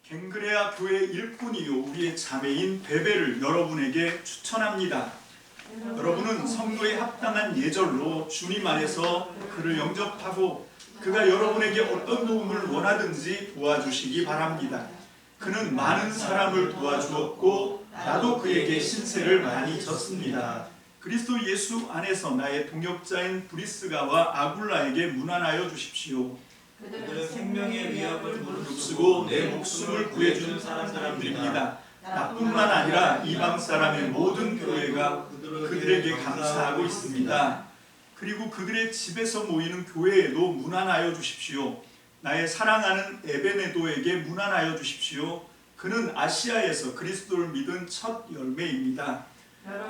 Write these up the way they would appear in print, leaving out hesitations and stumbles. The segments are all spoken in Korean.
갱그레아 교회 일꾼이요 우리의 자매인 베베를 여러분에게 추천합니다. 여러분은 성도에 합당한 예절로 주님 안에서 그를 영접하고 그가 여러분에게 어떤 도움을 원하든지 도와주시기 바랍니다. 그는 많은 사람을 도와주었고 나도 그에게 신세를 많이 졌습니다. 그리스도 예수 안에서 나의 동역자인 브리스가와 아굴라에게 문안하여 주십시오. 그들은 생명의 위협을 무릅쓰고 내 목숨을 구해준 사람들입니다. 나뿐만 아니라 이방 사람의 모든 교회가 그들에게 감사하고 있습니다. 그리고 그들의 집에서 모이는 교회에도 문안하여 주십시오. 나의 사랑하는 에베네도에게 문안하여 주십시오. 그는 아시아에서 그리스도를 믿은 첫 열매입니다.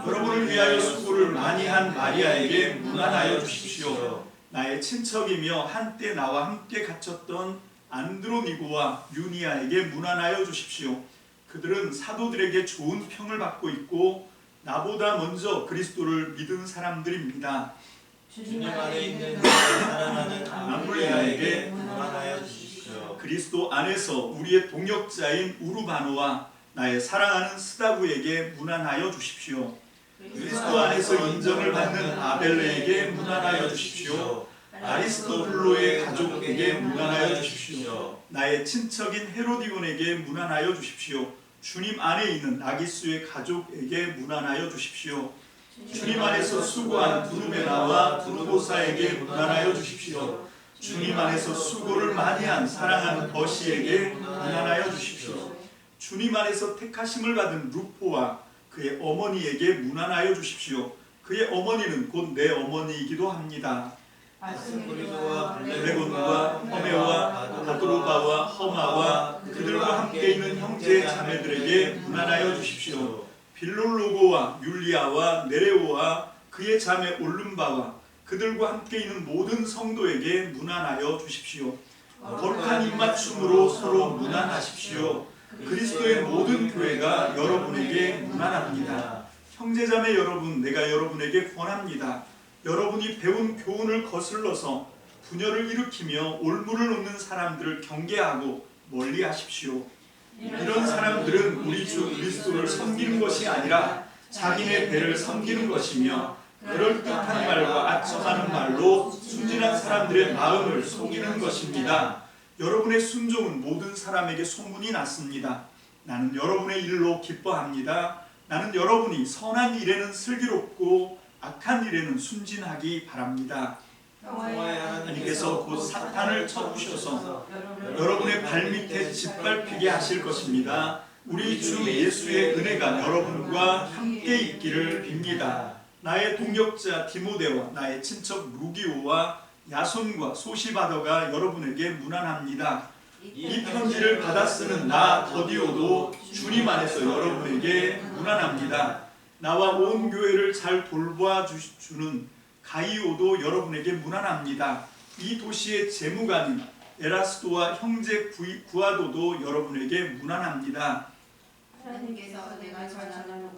여러분을 위하여 수고를 많이 한 마리아에게 문안하여 주십시오. 나의 친척이며 한때 나와 함께 갇혔던 안드로니고와 유니아에게 문안하여 주십시오. 그들은 사도들에게 좋은 평을 받고 있고 나보다 먼저 그리스도를 믿은 사람들입니다. 주님 안에 있는 나의 사랑하는 암블레아에게 문안하여 주십시오. 그리스도 안에서 우리의 동역자인 우르바노와 나의 사랑하는 스다구에게 문안하여 주십시오. 그리스도 안에서 인정을 받는 아벨레에게 문안하여 주십시오. 아리스토블로의 가족에게 문안하여 주십시오. 나의 친척인 헤로디온에게 문안하여 주십시오. 주님 안에 있는 나기수의 가족에게 문안하여 주십시오. 주님 안에서 수고한 두루베나와 두루보사에게 문안하여 주십시오. 주님 안에서 수고를 많이 한 사랑하는 버시에게 문안하여 주십시오. 주님 안에서 택하심을 받은 루포와 그의 어머니에게 문안하여 주십시오. 그의 어머니는 곧 내 어머니이기도 합니다. 아스브리도와 블레곤과 허메와 가드로바와 허마와 그들과 함께 있는 형제 자매들에게 문안하여 주십시오. 빌롤로고와 율리아와 네레오와 그의 자매 올름바와 그들과 함께 있는 모든 성도에게 문안하여 주십시오. 거룩한 입맞춤으로 서로 문안하십시오. 그리스도의 모든 교회가 여러분에게 문안합니다. 형제자매 여러분, 내가 여러분에게 권합니다. 여러분이 배운 교훈을 거슬러서 분열을 일으키며 올무를 놓는 사람들을 경계하고 멀리하십시오. 이런 사람들은 우리 주 그리스도를 섬기는 것이 아니라 자기네 배를 섬기는 것이며 그럴듯한 말과 아첨하는 말로 순진한 사람들의 마음을 속이는 것입니다. 여러분의 순종은 모든 사람에게 소문이 났습니다. 나는 여러분의 일로 기뻐합니다. 나는 여러분이 선한 일에는 슬기롭고 악한 일에는 순진하기 바랍니다. 하나님께서 곧 사탄을 쳐부셔서 여러분의 발밑에 짓밟히게 하실 것입니다. 우리 주 예수의 은혜가 여러분과 함께 있기를 빕니다. 나의 동역자 디모데와 나의 친척 루기오와 야손과 소시바더가 여러분에게 문안합니다. 이 편지를 받아 쓰는 나 더디오도 주님 안에서 여러분에게 문안합니다. 나와 온 교회를 잘 돌봐주는 가이오도 여러분에게 문안합니다. 이 도시의 재무관인 에라스도와 형제 구아도도 여러분에게 문안합니다. 하나님께서 내가 전하는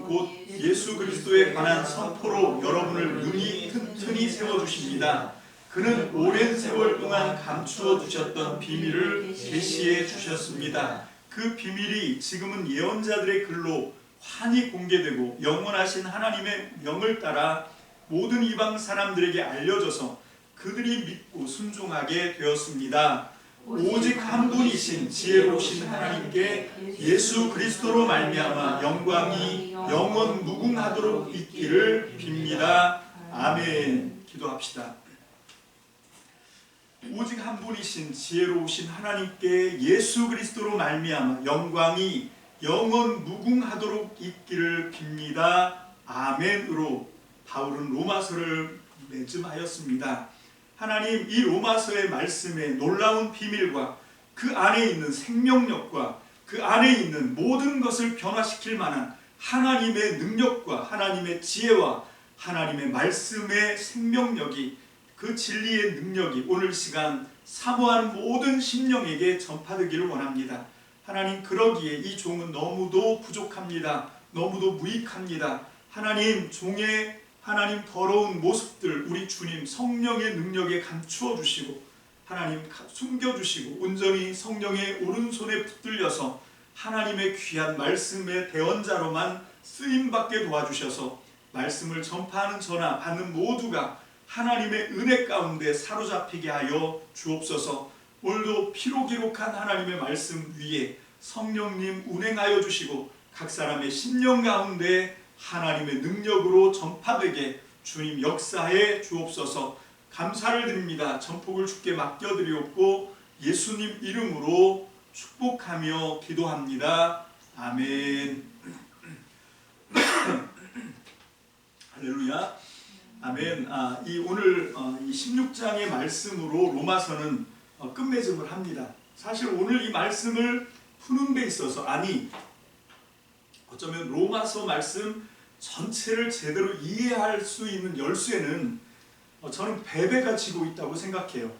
곧 예수 그리스도에 관한 선포로 여러분을 눈이 튼튼히 세워주십니다. 그는 오랜 세월 동안 감추어 두셨던 비밀을 계시해 주셨습니다. 그 비밀이 지금은 예언자들의 글로 환히 공개되고 영원하신 하나님의 명을 따라 모든 이방 사람들에게 알려져서 그들이 믿고 순종하게 되었습니다. 오직 한 분이신 지혜로우신 하나님께 예수 그리스도로 말미암아 영광이 영원 무궁하도록 있기를 빕니다. 아멘. 기도합시다. 오직 한 분이신 지혜로우신 하나님께 예수 그리스도로 말미암아 영광이 영원 무궁하도록 있기를 빕니다. 아멘으로 바울은 로마서를 맺음하였습니다. 하나님, 이 로마서의 말씀의 놀라운 비밀과 그 안에 있는 생명력과 그 안에 있는 모든 것을 변화시킬 만한 하나님의 능력과 하나님의 지혜와 하나님의 말씀의 생명력이, 그 진리의 능력이 오늘 시간 사모하는 모든 심령에게 전파되기를 원합니다. 하나님, 그러기에 이 종은 너무도 부족합니다. 너무도 무익합니다. 하나님, 종의 하나님 더러운 모습들 우리 주님 성령의 능력에 감추어 주시고 하나님 숨겨주시고 온전히 성령의 오른손에 붙들려서 하나님의 귀한 말씀의 대언자로만 쓰임받게 도와주셔서 말씀을 전파하는 저나 받는 모두가 하나님의 은혜 가운데 사로잡히게 하여 주옵소서. 오늘도 피로 기록한 하나님의 말씀 위에 성령님 운행하여 주시고 각 사람의 심령 가운데 하나님의 능력으로 전파되게 주님 역사해 주옵소서. 감사를 드립니다. 전폭을 주께 맡겨드리옵고 예수님 이름으로 축복하며 기도합니다. 아멘. 할렐루야. 아멘. 이 오늘 이 16장의 말씀으로 로마서는 끝맺음을 합니다. 사실 오늘 이 말씀을 푸는 데 있어서 어쩌면 로마서 말씀 전체를 제대로 이해할 수 있는 열쇠는 저는 베베가 지고 있다고 생각해요.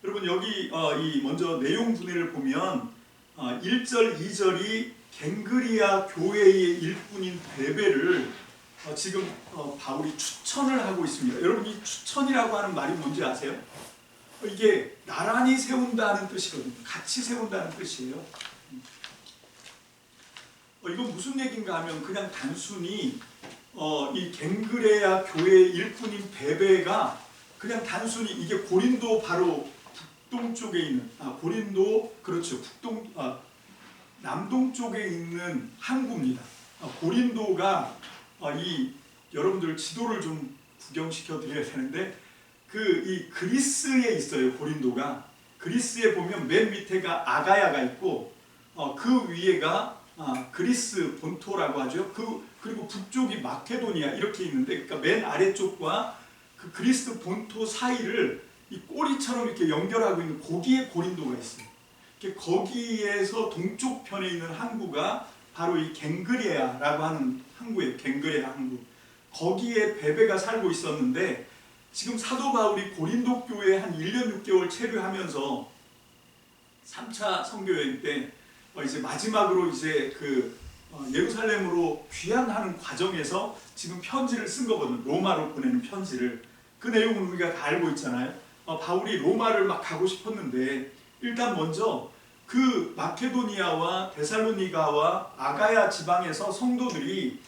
여러분 여기 이 먼저 내용 분해를 보면 1절, 2절이 갱그리아 교회의 일꾼인 베베를 지금 바울이 추천을 하고 있습니다. 여러분 이 추천이라고 하는 말이 뭔지 아세요? 이게 나란히 세운다는 뜻이거든요. 같이 세운다는 뜻이에요. 이건 무슨 얘기인가 하면 그냥 단순히 이 갱그레아 교회의 일꾼인 베베가 그냥 단순히 이게 고린도 바로 북동쪽에 있는 고린도 그렇죠. 남동쪽에 있는 항구입니다. 고린도가 이 여러분들 지도를 좀 구경시켜 드려야 되는데 이 그리스에 있어요. 고린도가 그리스에 보면 맨 밑에가 아가야가 있고 그 위에가 그리스 본토라고 하죠. 그리고 북쪽이 마케도니아 이렇게 있는데 그러니까 맨 아래쪽과 그 그리스 본토 사이를 이 꼬리처럼 이렇게 연결하고 있는 거기에 고린도가 있어요. 거기에서 동쪽 편에 있는 항구가 바로 이 갱그레아라고 하는 항구예요. 갱그레아 항구. 거기에 베베가 살고 있었는데 지금 사도 바울이 고린도 교회에 한 1년 6개월 체류하면서 3차 선교여행 때 이제 마지막으로 이제 예루살렘으로 귀환하는 과정에서 지금 편지를 쓴 거거든요. 로마로 보내는 편지를. 그 내용은 우리가 다 알고 있잖아요. 바울이 로마를 막 가고 싶었는데 일단 먼저 그 마케도니아와 데살로니가와 아가야 지방에서 성도들이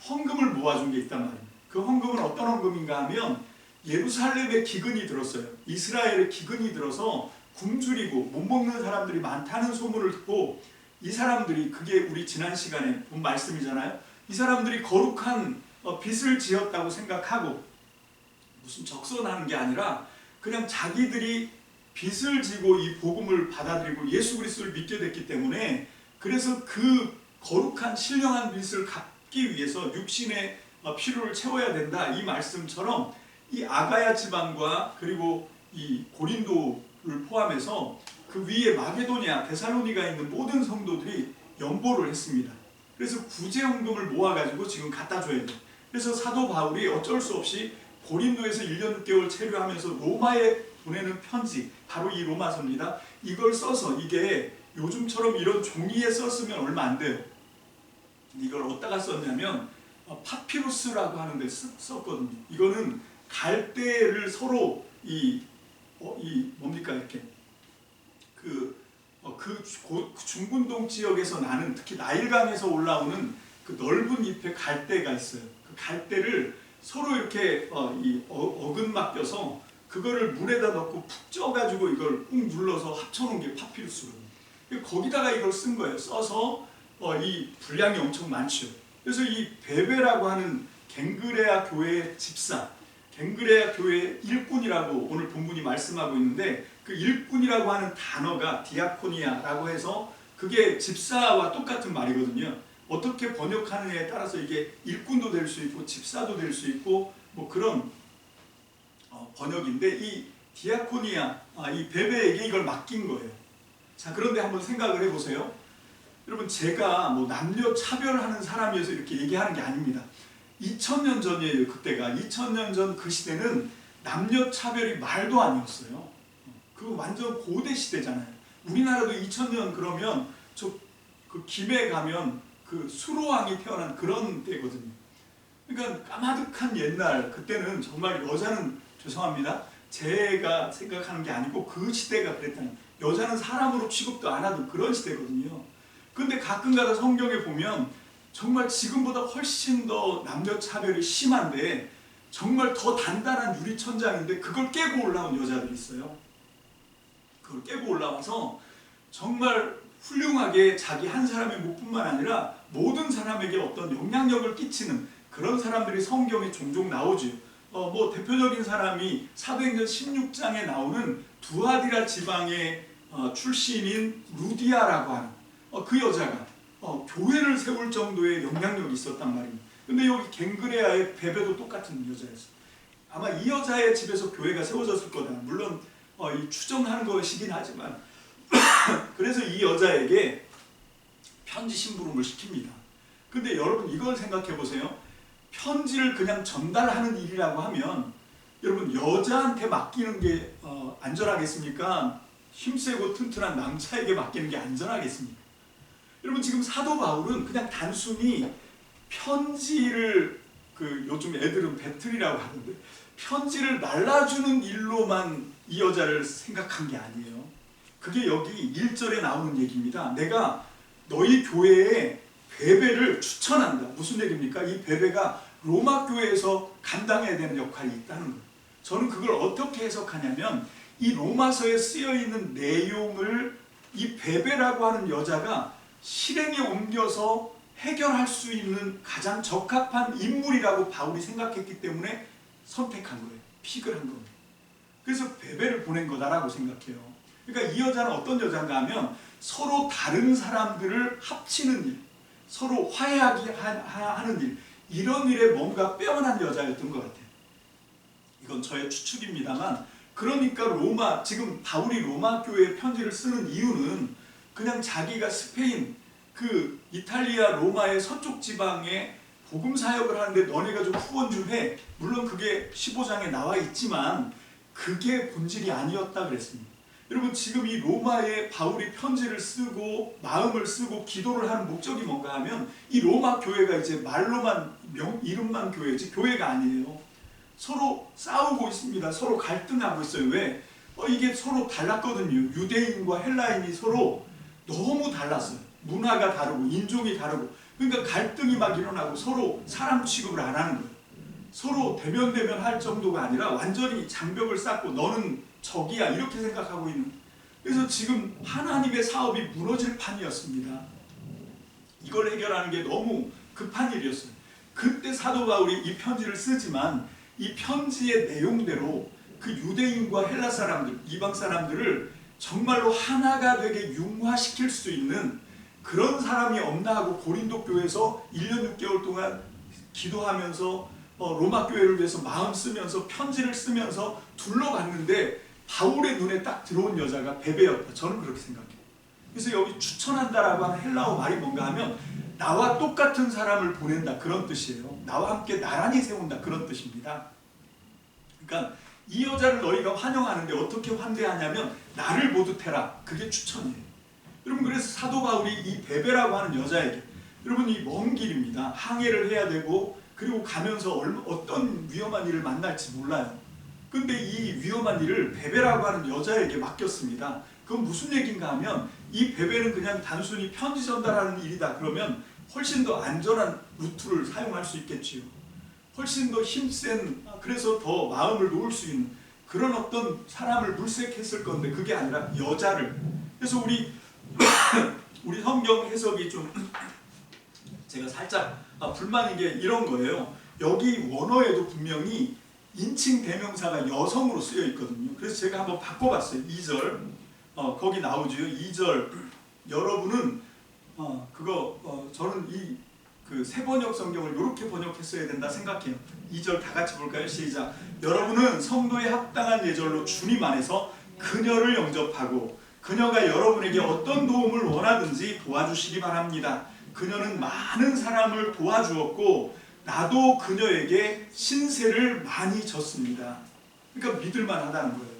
헌금을 모아준 게 있단 말입니다. 그 헌금은 어떤 헌금인가 하면 예루살렘에 기근이 들었어요. 이스라엘에 기근이 들어서 굶주리고 못 먹는 사람들이 많다는 소문을 듣고 이 사람들이 그게 우리 지난 시간에 본 말씀이잖아요. 이 사람들이 거룩한 빚을 지었다고 생각하고 무슨 적선하는 게 아니라 그냥 자기들이 빚을 지고 이 복음을 받아들이고 예수 그리스도를 믿게 됐기 때문에 그래서 그 거룩한 신령한 빚을 갚기 위해서 육신의 필요를 채워야 된다. 이 말씀처럼 이 아가야 지방과 그리고 이 고린도를 포함해서 그 위에 마게도니아, 데살로니가에 있는 모든 성도들이 연보를 했습니다. 그래서 구제헌금을 모아가지고 지금 갖다 줘야 돼요. 그래서 사도 바울이 어쩔 수 없이 고린도에서 1년 6개월 체류하면서 로마에 보내는 편지, 바로 이 로마서입니다. 이걸 써서 이게 요즘처럼 이런 종이에 썼으면 얼마 안 돼요. 이걸 어디다가 썼냐면 파피루스라고 하는 데 썼거든요. 이거는 갈대를 서로 뭡니까 이렇게 중군동 지역에서 나는 특히 나일강에서 올라오는 그 넓은 잎의 갈대가 있어요. 그 갈대를 서로 이렇게 어근 맡겨서 그거를 물에다 넣고 푹 쪄가지고 이걸 꾹 눌러서 합쳐놓은 게 파피루스거든요. 거기다가 이걸 쓴 거예요. 써서 이 분량이 엄청 많죠. 그래서 이 베베라고 하는 갱그레아 교회의 집사, 갱그레아 교회의 일꾼이라고 오늘 본문이 말씀하고 있는데 그 일꾼이라고 하는 단어가 디아코니아라고 해서 그게 집사와 똑같은 말이거든요. 어떻게 번역하느냐에 따라서 이게 일꾼도 될 수 있고 집사도 될 수 있고 뭐 그런 번역인데 이 디아코니아, 이 베베에게 이걸 맡긴 거예요. 자, 그런데 한번 생각을 해보세요. 여러분 제가 뭐 남녀 차별하는 사람이어서 이렇게 얘기하는 게 아닙니다. 2000년 전이에요. 그때가 2000년 전 그 시대는 남녀 차별이 말도 아니었어요. 그거 완전 고대 시대잖아요. 우리나라도 2000년 그러면 그 김해 가면 그 수로왕이 태어난 그런 때거든요. 그러니까 까마득한 옛날 그때는 정말 여자는 죄송합니다. 제가 생각하는 게 아니고 그 시대가 그랬다는, 여자는 사람으로 취급도 안 하던 그런 시대거든요. 근데 가끔가다 성경에 보면 정말 지금보다 훨씬 더 남녀 차별이 심한데 정말 더 단단한 유리천장인데 그걸 깨고 올라온 여자들이 있어요. 그걸 깨고 올라와서 정말 훌륭하게 자기 한 사람의 목뿐만 아니라 모든 사람에게 어떤 영향력을 끼치는 그런 사람들이 성경에 종종 나오죠. 뭐 대표적인 사람이 사도행전 16장에 나오는 두아디라 지방의 출신인 루디아라고 하는 그 여자가 교회를 세울 정도의 영향력이 있었단 말입니다. 근데 여기 갱그레아의 베베도 똑같은 여자였어요. 아마 이 여자의 집에서 교회가 세워졌을 거다. 물론 이 추정하는 것이긴 하지만 그래서 이 여자에게 편지 심부름을 시킵니다. 근데 여러분 이걸 생각해 보세요. 편지를 그냥 전달하는 일이라고 하면 여러분 여자한테 맡기는 게 안전하겠습니까? 힘세고 튼튼한 남자에게 맡기는 게 안전하겠습니까? 여러분 지금 사도 바울은 그냥 단순히 편지를 요즘 애들은 배틀이라고 하는데 편지를 날라주는 일로만 이 여자를 생각한 게 아니에요. 그게 여기 1절에 나오는 얘기입니다. 내가 너희 교회에 베베를 추천한다. 무슨 얘기입니까? 이 베베가 로마 교회에서 감당해야 되는 역할이 있다는 거예요. 저는 그걸 어떻게 해석하냐면 이 로마서에 쓰여있는 내용을 이 베베라고 하는 여자가 실행에 옮겨서 해결할 수 있는 가장 적합한 인물이라고 바울이 생각했기 때문에 선택한 거예요. 픽을 한 겁니다. 그래서 베베를 보낸 거다라고 생각해요. 그러니까 이 여자는 어떤 여자인가 하면 서로 다른 사람들을 합치는 일, 서로 화해하게 하는 일, 이런 일에 뭔가 빼어난 여자였던 것 같아요. 이건 저의 추측입니다만, 그러니까 지금 바울이 로마 교회에 편지를 쓰는 이유는 그냥 자기가 스페인, 이탈리아 로마의 서쪽 지방에 복음 사역을 하는데 너네가 좀 후원 좀 해. 물론 그게 15장에 나와 있지만 그게 본질이 아니었다 그랬습니다. 여러분 지금 이 로마에 바울이 편지를 쓰고 마음을 쓰고 기도를 하는 목적이 뭔가 하면 이 로마 교회가 이제 말로만 이름만 교회지 교회가 아니에요. 서로 싸우고 있습니다. 서로 갈등하고 있어요. 왜? 이게 서로 달랐거든요. 유대인과 헬라인이 서로 너무 달랐어요. 문화가 다르고 인종이 다르고, 그러니까 갈등이 막 일어나고 서로 사람 취급을 안 하는 거예요. 서로 대면대면 할 정도가 아니라 완전히 장벽을 쌓고 너는 적이야 이렇게 생각하고 있는. 그래서 지금 하나님의 사업이 무너질 판이었습니다. 이걸 해결하는 게 너무 급한 일이었어요. 그때 사도 바울이 이 편지를 쓰지만 이 편지의 내용대로 그 유대인과 헬라 사람들, 이방 사람들을 정말로 하나가 되게 융화시킬 수 있는 그런 사람이 없나 하고 고린도 교회에서 1년 6개월 동안 기도하면서 로마 교회를 위해서 마음 쓰면서 편지를 쓰면서 둘러봤는데 바울의 눈에 딱 들어온 여자가 베베였다. 저는 그렇게 생각해요. 그래서 여기 추천한다라고 하는 헬라어 말이 뭔가 하면 나와 똑같은 사람을 보낸다 그런 뜻이에요. 나와 함께 나란히 세운다 그런 뜻입니다. 그러니까 이 여자를 너희가 환영하는데 어떻게 환대하냐면 나를 모두 태라. 그게 추천이에요. 여러분 그래서 사도 바울이 이 베베라고 하는 여자에게, 여러분 이 먼 길입니다. 항해를 해야 되고 그리고 가면서 어떤 위험한 일을 만날지 몰라요. 근데 이 위험한 일을 베베라고 하는 여자에게 맡겼습니다. 그건 무슨 얘기인가 하면 이 베베는 그냥 단순히 편지 전달하는 일이다 그러면 훨씬 더 안전한 루트를 사용할 수 있겠지요. 훨씬 더 힘센, 그래서 더 마음을 놓을 수 있는 그런 어떤 사람을 물색했을 건데 그게 아니라 여자를. 그래서 우리 성경 해석이 좀 제가 살짝 불만인 게 이런 거예요. 여기 원어에도 분명히 인칭 대명사가 여성으로 쓰여 있거든요. 그래서 제가 한번 바꿔봤어요. 2절 거기 나오죠. 2절 여러분은 저는 이 새 번역 성경을 이렇게 번역했어야 된다 생각해요. 2절 다 같이 볼까요? 시작. 여러분은 성도에 합당한 예절로 주님 안에서 그녀를 영접하고 그녀가 여러분에게 어떤 도움을 원하든지 도와주시기 바랍니다. 그녀는 많은 사람을 도와주었고 나도 그녀에게 신세를 많이 졌습니다. 그러니까 믿을만 하다는 거예요.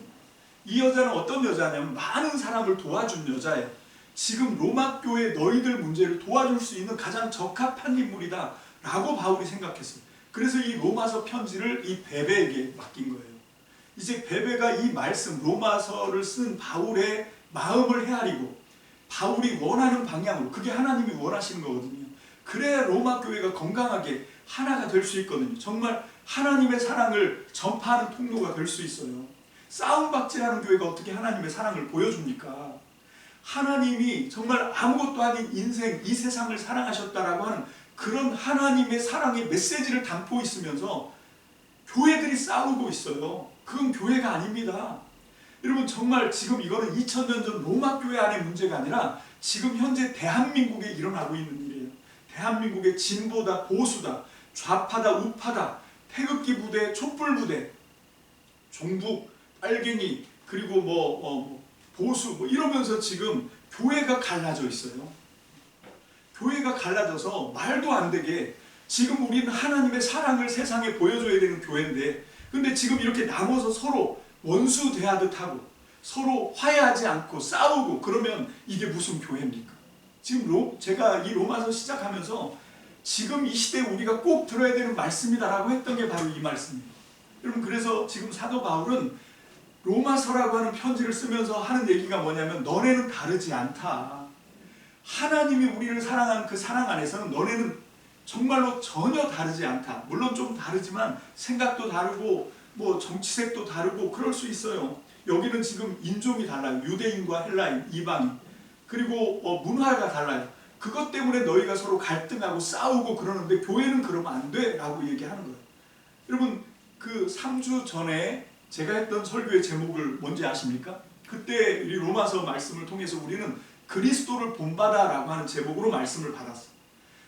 이 여자는 어떤 여자냐면 많은 사람을 도와준 여자예요. 지금 로마 교회 너희들 문제를 도와줄 수 있는 가장 적합한 인물이다 라고 바울이 생각했어요. 그래서 이 로마서 편지를 이 베베에게 맡긴 거예요. 이제 베베가 이 말씀 로마서를 쓴 바울의 마음을 헤아리고 바울이 원하는 방향으로, 그게 하나님이 원하시는 거거든요. 그래야 로마 교회가 건강하게 하나가 될 수 있거든요. 정말 하나님의 사랑을 전파하는 통로가 될 수 있어요. 싸움박질하는 교회가 어떻게 하나님의 사랑을 보여줍니까? 하나님이 정말 아무것도 아닌 인생, 이 세상을 사랑하셨다라고 하는 그런 하나님의 사랑의 메시지를 담고 있으면서 교회들이 싸우고 있어요. 그건 교회가 아닙니다. 여러분, 정말 지금 이거는 2000년 전 로마 교회 안의 문제가 아니라 지금 현재 대한민국에 일어나고 있는 일이에요. 대한민국의 진보다 보수다, 좌파다 우파다, 태극기 부대, 촛불 부대, 종북, 빨갱이, 그리고 보수 이러면서 지금 교회가 갈라져 있어요. 교회가 갈라져서 말도 안 되게 지금 우리는 하나님의 사랑을 세상에 보여줘야 되는 교회인데, 근데 지금 이렇게 나눠서 서로 원수 대하듯 하고 서로 화해하지 않고 싸우고 그러면 이게 무슨 교회입니까? 지금 제가 이 로마서 시작하면서 지금 이 시대에 우리가 꼭 들어야 되는 말씀이다라고 했던 게 바로 이 말씀이에요. 여러분, 그래서 지금 사도 바울은 로마서라고 하는 편지를 쓰면서 하는 얘기가 뭐냐면, 너네는 다르지 않다. 하나님이 우리를 사랑한 그 사랑 안에서는 너네는 정말로 전혀 다르지 않다. 물론 좀 다르지만 생각도 다르고 정치색도 다르고 그럴 수 있어요. 여기는 지금 인종이 달라요. 유대인과 헬라인, 이방인. 그리고 문화가 달라요. 그것 때문에 너희가 서로 갈등하고 싸우고 그러는데 교회는 그러면 안 돼 라고 얘기하는 거예요. 여러분, 그 3주 전에 제가 했던 설교의 제목을 뭔지 아십니까? 그때 이 로마서 말씀을 통해서 우리는 그리스도를 본받아 라고 하는 제목으로 말씀을 받았어요.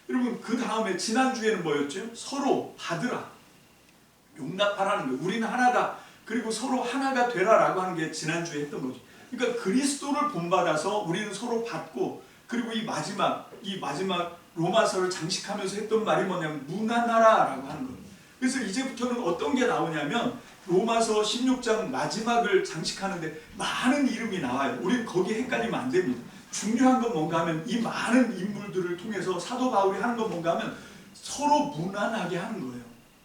여러분, 그 다음에 지난주에는 뭐였죠? 서로 받으라, 용납하라는 거예요. 우리는 하나다, 그리고 서로 하나가 되라 라고 하는 게 지난주에 했던 거죠. 그러니까 그리스도를 본받아서 우리는 서로 받고, 그리고 이 마지막 로마서를 장식하면서 했던 말이 뭐냐면 무난하라 라고 하는 거예요. 그래서 이제부터는 어떤 게 나오냐면 로마서 16장 마지막을 장식하는데 많은 이름이 나와요. 우리는 거기에 헷갈리면 안 됩니다. 중요한 건 뭔가 하면 이 많은 인물들을 통해서 사도 바울이 하는 건 뭔가 하면 서로 무난하게 하는 거예요.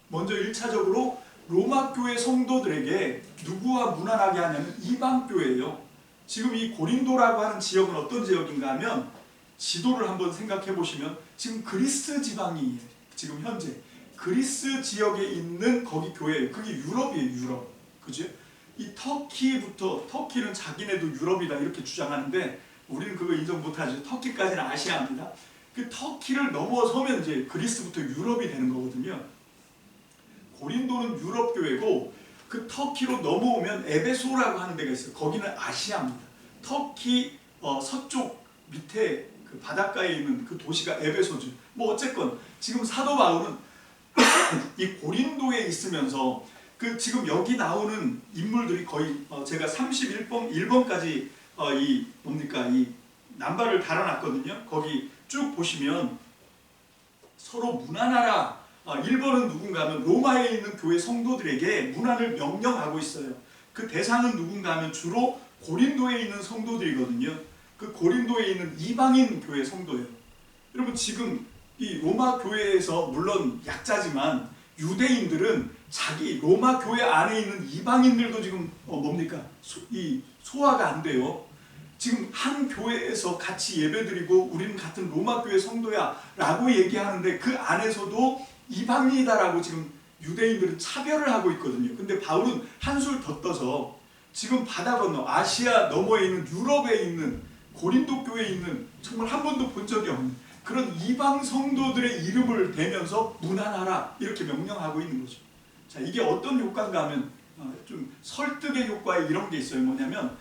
먼저 1차적으로 로마 교회 성도들에게 누구와 무난하게 하냐면 이방 교회예요. 지금 이 고린도라고 하는 지역은 어떤 지역인가 하면 지도를 한번 생각해 보시면 지금 그리스 지방이 지금 현재 그리스 지역에 있는 거기 교회예요. 그게 유럽이에요. 유럽. 그죠? 이 터키는 자기네도 유럽이다 이렇게 주장하는데 우리는 그거 인정 못하죠. 터키까지는 아시아입니다. 그 터키를 넘어서면 이제 그리스부터 유럽이 되는 거거든요. 고린도는 유럽 교회고 그 터키로 넘어오면 에베소라고 하는 데가 있어요. 거기는 아시아입니다. 터키 서쪽 밑에 그 바닷가에 있는 그 도시가 에베소죠. 어쨌건 지금 사도 바울은 이 고린도에 있으면서 그 지금 여기 나오는 인물들이 거의 제가 31번까지 이 남발을 달아놨거든요. 거기 쭉 보시면 서로 무난하라. 1번은 누군가 하면 로마에 있는 교회 성도들에게 문안을 명령하고 있어요. 그 대상은 누군가 하면 주로 고린도에 있는 성도들이거든요. 그 고린도에 있는 이방인 교회 성도예요. 여러분, 지금 이 로마 교회에서 물론 약자지만 유대인들은 자기 로마 교회 안에 있는 이방인들도 지금 소화가 안 돼요. 지금 한 교회에서 같이 예배드리고 우리는 같은 로마 교회 성도야 라고 얘기하는데 그 안에서도 이방인이다라고 지금 유대인들은 차별을 하고 있거든요. 근데 바울은 한술 더 떠서 지금 바다 건너 아시아 너머에 있는 유럽에 있는 고린도 교회에 있는 정말 한 번도 본 적이 없는 그런 이방 성도들의 이름을 대면서 무난하라 이렇게 명령하고 있는 거죠. 자, 이게 어떤 효과인가 하면 좀 설득의 효과에 이런 게 있어요. 뭐냐면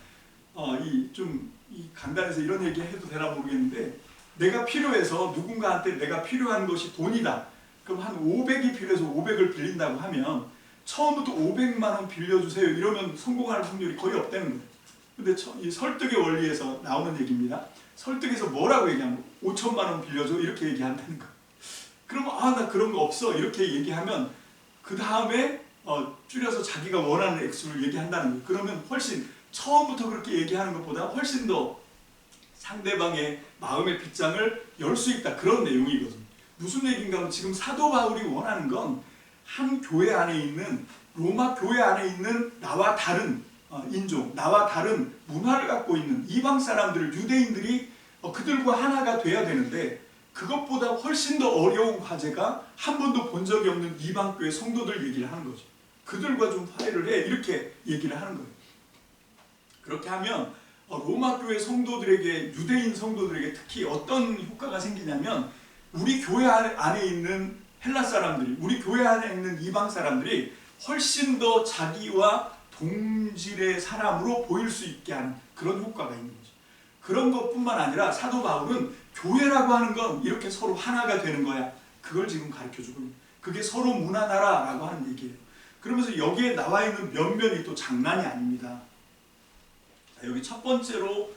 이 간단해서 이런 얘기 해도 되나 모르겠는데 내가 필요해서 누군가한테 내가 필요한 것이 돈이다. 그럼 한 500이 필요해서 500을 빌린다고 하면 처음부터 500만 원 빌려주세요 이러면 성공할 확률이 거의 없다는 거예요. 근데 이 설득의 원리에서 나오는 얘기입니다. 설득에서 뭐라고 얘기하면 5천만 원 빌려줘 이렇게 얘기한다는 거예요. 그러면 나 그런 거 없어 이렇게 얘기하면 그 다음에 줄여서 자기가 원하는 액수를 얘기한다는 거예요. 그러면 훨씬 처음부터 그렇게 얘기하는 것보다 훨씬 더 상대방의 마음의 빗장을 열 수 있다 그런 내용이거든요. 무슨 얘기인가 하면 지금 사도 바울이 원하는 건 한 교회 안에 있는 로마 교회 안에 있는 나와 다른 인종, 나와 다른 문화를 갖고 있는 이방 사람들, 유대인들이 그들과 하나가 돼야 되는데 그것보다 훨씬 더 어려운 과제가 한 번도 본 적이 없는 이방 교회 성도들 얘기를 하는 거죠. 그들과 좀 화해를 해 이렇게 얘기를 하는 거예요. 그렇게 하면 로마 교회 성도들에게, 유대인 성도들에게 특히 어떤 효과가 생기냐면 우리 교회 안에 있는 헬라 사람들이, 우리 교회 안에 있는 이방 사람들이 훨씬 더 자기와 동질의 사람으로 보일 수 있게 하는 그런 효과가 있는 거죠. 그런 것뿐만 아니라 사도 바울은 교회라고 하는 건 이렇게 서로 하나가 되는 거야. 그걸 지금 가르쳐주고 있는 거예요. 그게 서로 무난하라라고 하는 얘기예요. 그러면서 여기에 나와 있는 면면이 또 장난이 아닙니다. 여기 첫 번째로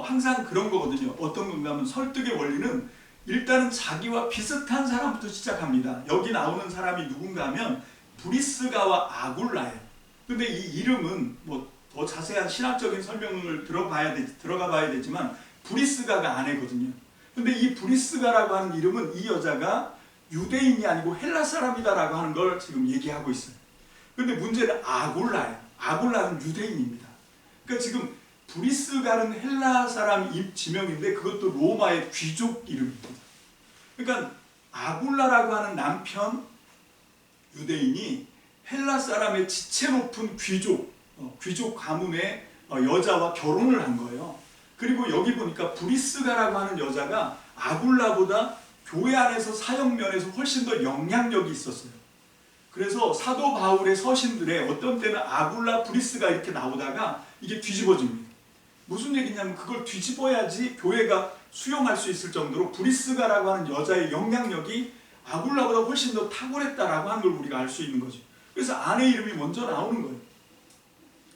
항상 그런 거거든요. 어떤 건가 하면 설득의 원리는 일단은 자기와 비슷한 사람부터 시작합니다. 여기 나오는 사람이 누군가 하면 브리스가와 아굴라예요. 근데 이 이름은 뭐 더 자세한 신학적인 설명을 들어가 봐야 되지만 브리스가가 아내거든요. 근데 이 브리스가라고 하는 이름은 이 여자가 유대인이 아니고 헬라 사람이다라고 하는 걸 지금 얘기하고 있어요. 근데 문제는 아굴라예요. 아굴라는 유대인입니다. 그러니까 지금 브리스가는 헬라 사람 지명인데 그것도 로마의 귀족 이름입니다. 그러니까 아굴라라고 하는 남편 유대인이 헬라 사람의 지체 높은 귀족 가문의 여자와 결혼을 한 거예요. 그리고 여기 보니까 브리스가라고 하는 여자가 아굴라보다 교회 안에서 사역 면에서 훨씬 더 영향력이 있었어요. 그래서 사도 바울의 서신들에 어떤 때는 아굴라, 브리스가 이렇게 나오다가 이게 뒤집어집니다. 무슨 얘기냐면 그걸 뒤집어야지 교회가 수용할 수 있을 정도로 브리스가라고 하는 여자의 영향력이 아굴라보다 훨씬 더 탁월했다라고 하는 걸 우리가 알 수 있는 거죠. 그래서 아내 이름이 먼저 나오는 거예요.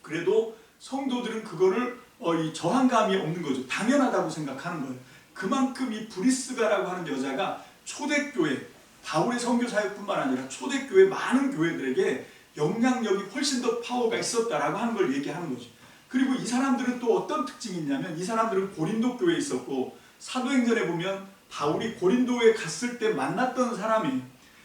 그래도 성도들은 그거를 이 저항감이 없는 거죠. 당연하다고 생각하는 거예요. 그만큼 이 브리스가라고 하는 여자가 초대교회, 바울의 선교 사역뿐만 아니라 초대교회 많은 교회들에게 영향력이 훨씬 더 파워가 있었다라고 하는 걸 얘기하는 거죠. 그리고 이 사람들은 또 어떤 특징이 있냐면 이 사람들은 고린도 교회에 있었고 사도행전에 보면 바울이 고린도에 갔을 때 만났던 사람이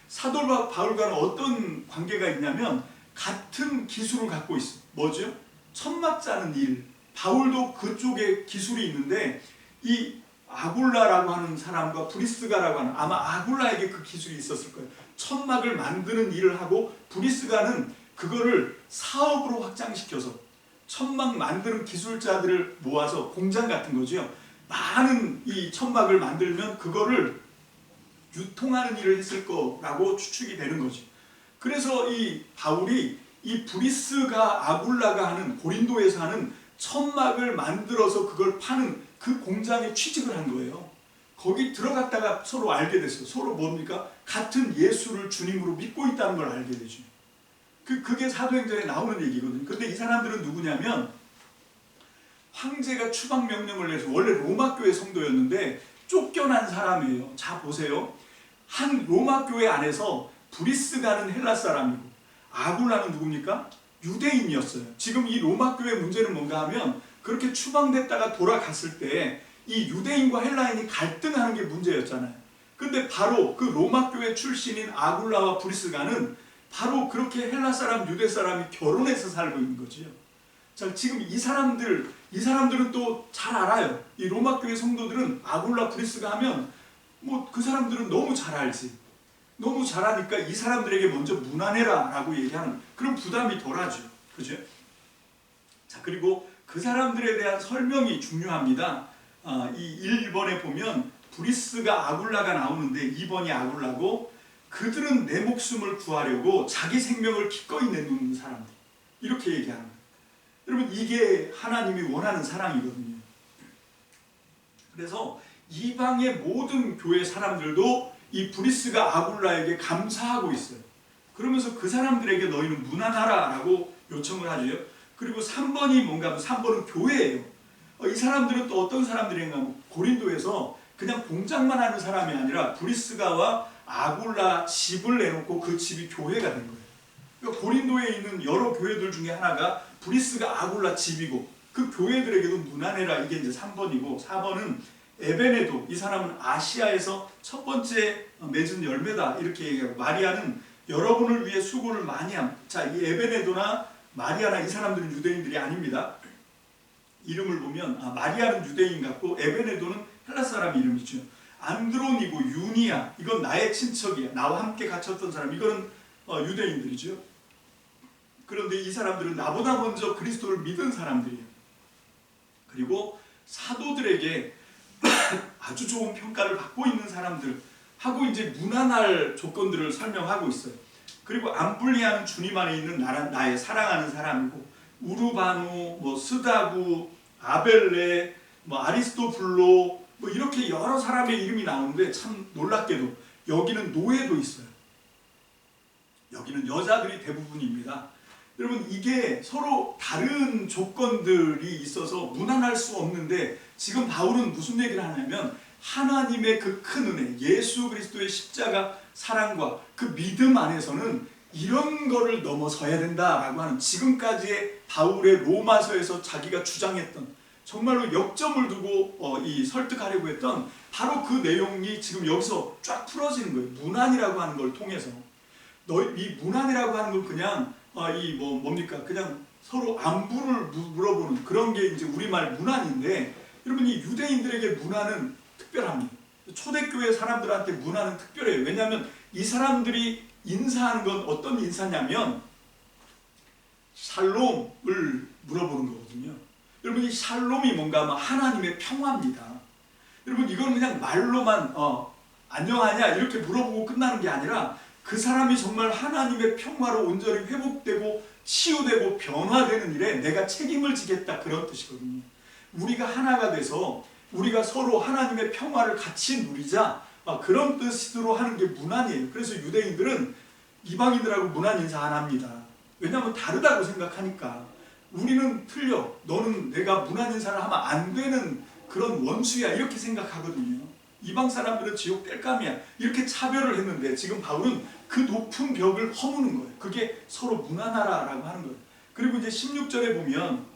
사도 바울과는 어떤 관계가 있냐면 같은 기술을 갖고 있어요. 뭐죠? 천막 짜는 일. 바울도 그쪽에 기술이 있는데 이 아굴라라고 하는 사람과 브리스가라고 하는, 아마 아굴라에게 그 기술이 있었을 거예요. 천막을 만드는 일을 하고 브리스가는 그거를 사업으로 확장시켜서 천막 만드는 기술자들을 모아서 공장 같은 거죠. 많은 이 천막을 만들면 그거를 유통하는 일을 했을 거라고 추측이 되는 거죠. 그래서 이 바울이 이 브리스가 아굴라가 하는 고린도에서 하는 천막을 만들어서 그걸 파는 그 공장에 취직을 한 거예요. 거기 들어갔다가 서로 알게 됐어요. 서로 뭡니까? 같은 예수를 주님으로 믿고 있다는 걸 알게 되죠. 그게 사도행전에 나오는 얘기거든요. 근데 이 사람들은 누구냐면 황제가 추방 명령을 내서 원래 로마 교회 성도였는데 쫓겨난 사람이에요. 자 보세요. 한 로마 교회 안에서 브리스가는 헬라 사람이고 아굴라는 누굽니까? 유대인이었어요. 지금 이 로마 교회 문제는 뭔가 하면 그렇게 추방됐다가 돌아갔을 때 이 유대인과 헬라인이 갈등하는 게 문제였잖아요. 근데 바로 그 로마 교회 출신인 아굴라와 브리스가는 바로 그렇게 헬라 사람, 유대 사람이 결혼해서 살고 있는 거지요. 자, 지금 이 사람들은 또 잘 알아요. 이 로마 교회 성도들은 아굴라, 브리스가 하면 뭐 그 사람들은 너무 잘 알지. 너무 잘하니까 이 사람들에게 먼저 무난해라 라고 얘기하는 그런 부담이 덜하죠. 그죠? 자, 그리고 그 사람들에 대한 설명이 중요합니다. 이 1번에 보면 브리스가 아굴라가 나오는데 2번이 아굴라고, 그들은 내 목숨을 구하려고 자기 생명을 기꺼이 내놓는 사람들, 이렇게 얘기하는 거예요. 여러분, 이게 하나님이 원하는 사랑이거든요. 그래서 이방의 모든 교회 사람들도 이 브리스가 아굴라에게 감사하고 있어요. 그러면서 그 사람들에게 너희는 무난하라 라고 요청을 하죠. 그리고 3번이 뭔가 하면 3번은 교회예요. 이 사람들은 또 어떤 사람들인가 하면 고린도에서 그냥 공장만 하는 사람이 아니라 브리스가와 아굴라 집을 내놓고 그 집이 교회가 된 거예요. 그러니까 고린도에 있는 여러 교회들 중에 하나가 브리스가 아굴라 집이고 그 교회들에게도 무난해라, 이게 이제 3번이고 4번은 에베네도, 이 사람은 아시아에서 첫 번째 맺은 열매다 이렇게 얘기하고, 마리아는 여러분을 위해 수고를 많이 합니다. 자, 이 에베네도나 마리아나 이 사람들은 유대인들이 아닙니다. 이름을 보면 마리아는 유대인 같고 에베네도는 헬라 사람 이름이죠. 안드로니고 유니아 이건 나의 친척이야. 나와 함께 갇혔던 사람 이거는 유대인들이죠. 그런데 이 사람들은 나보다 먼저 그리스도를 믿은 사람들이에요. 그리고 사도들에게 아주 좋은 평가를 받고 있는 사람들 하고 이제 무난할 조건들을 설명하고 있어요. 그리고 암블리아는 주님 안에 있는 나의 사랑하는 사람이고 우르바누, 스다구, 아벨레, 아리스토블로 이렇게 여러 사람의 이름이 나오는데 참 놀랍게도 여기는 노예도 있어요. 여기는 여자들이 대부분입니다. 여러분 이게 서로 다른 조건들이 있어서 무난할 수 없는데 지금 바울은 무슨 얘기를 하냐면 하나님의 그 큰 은혜, 예수 그리스도의 십자가 사랑과 그 믿음 안에서는 이런 거를 넘어서야 된다라고 하는 지금까지의 바울의 로마서에서 자기가 주장했던 정말로 역점을 두고 설득하려고 했던 바로 그 내용이 지금 여기서 쫙 풀어지는 거예요. 문안이라고 하는 걸 통해서 이 문안이라고 하는 걸 그냥 뭡니까? 그냥 서로 안부를 물어보는 그런 게 이제 우리말 문안인데 여러분 이 유대인들에게 문안은 특별합니다. 초대교회 사람들한테 문안은 특별해요. 왜냐하면 이 사람들이 인사하는 건 어떤 인사냐면 샬롬을 물어보는 거거든요. 여러분 이 샬롬이 뭔가 하면 하나님의 평화입니다. 여러분 이건 그냥 말로만 안녕하냐 이렇게 물어보고 끝나는 게 아니라 그 사람이 정말 하나님의 평화로 온전히 회복되고 치유되고 변화되는 일에 내가 책임을 지겠다 그런 뜻이거든요. 우리가 하나가 돼서 우리가 서로 하나님의 평화를 같이 누리자 그런 뜻으로 하는 게 문안이에요. 그래서 유대인들은 이방인들하고 문안 인사 안 합니다. 왜냐하면 다르다고 생각하니까 우리는 틀려. 너는 내가 문안 인사를 하면 안 되는 그런 원수야 이렇게 생각하거든요. 이방 사람들은 지옥 뗄감이야 이렇게 차별을 했는데 지금 바울은 그 높은 벽을 허무는 거예요. 그게 서로 문안하라라고 하는 거예요. 그리고 이제 16절에 보면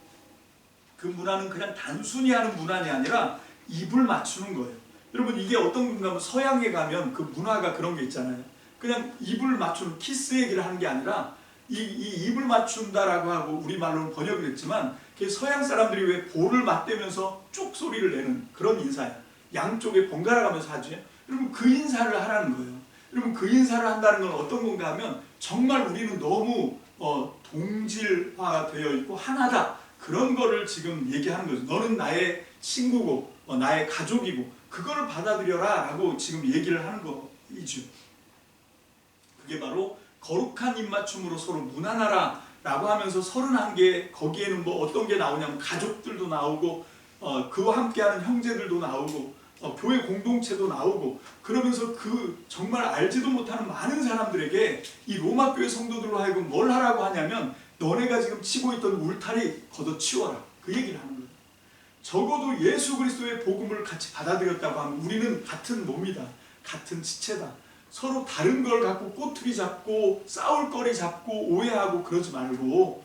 그 문안은 그냥 단순히 하는 문안이 아니라 입을 맞추는 거예요. 여러분 이게 어떤 건가 하면 서양에 가면 그 문화가 그런 게 있잖아요. 그냥 입을 맞추는 키스 얘기를 하는 게 아니라 이 입을 맞춘다라고 하고 우리말로는 번역을 했지만 서양 사람들이 왜 볼을 맞대면서 쭉 소리를 내는 그런 인사예요. 양쪽에 번갈아 가면서 하죠. 여러분 그 인사를 하라는 거예요. 여러분 그 인사를 한다는 건 어떤 건가 하면 정말 우리는 너무 동질화되어 있고 하나다 그런 거를 지금 얘기하는 거죠. 너는 나의 친구고 나의 가족이고 그거를 받아들여라 라고 지금 얘기를 하는 거이죠. 그게 바로 거룩한 입맞춤으로 서로 문안하라 라고 하면서 31개 거기에는 어떤 게 나오냐면 가족들도 나오고 그와 함께하는 형제들도 나오고 교회 공동체도 나오고 그러면서 그 정말 알지도 못하는 많은 사람들에게 이 로마 교회 성도들로 하여금 뭘 하라고 하냐면 너네가 지금 치고 있던 울타리 걷어치워라 그 얘기를 하는 거예요. 적어도 예수 그리스도의 복음을 같이 받아들였다고 하면 우리는 같은 몸이다. 같은 지체다. 서로 다른 걸 갖고 꼬투리 잡고 싸울 거리 잡고 오해하고 그러지 말고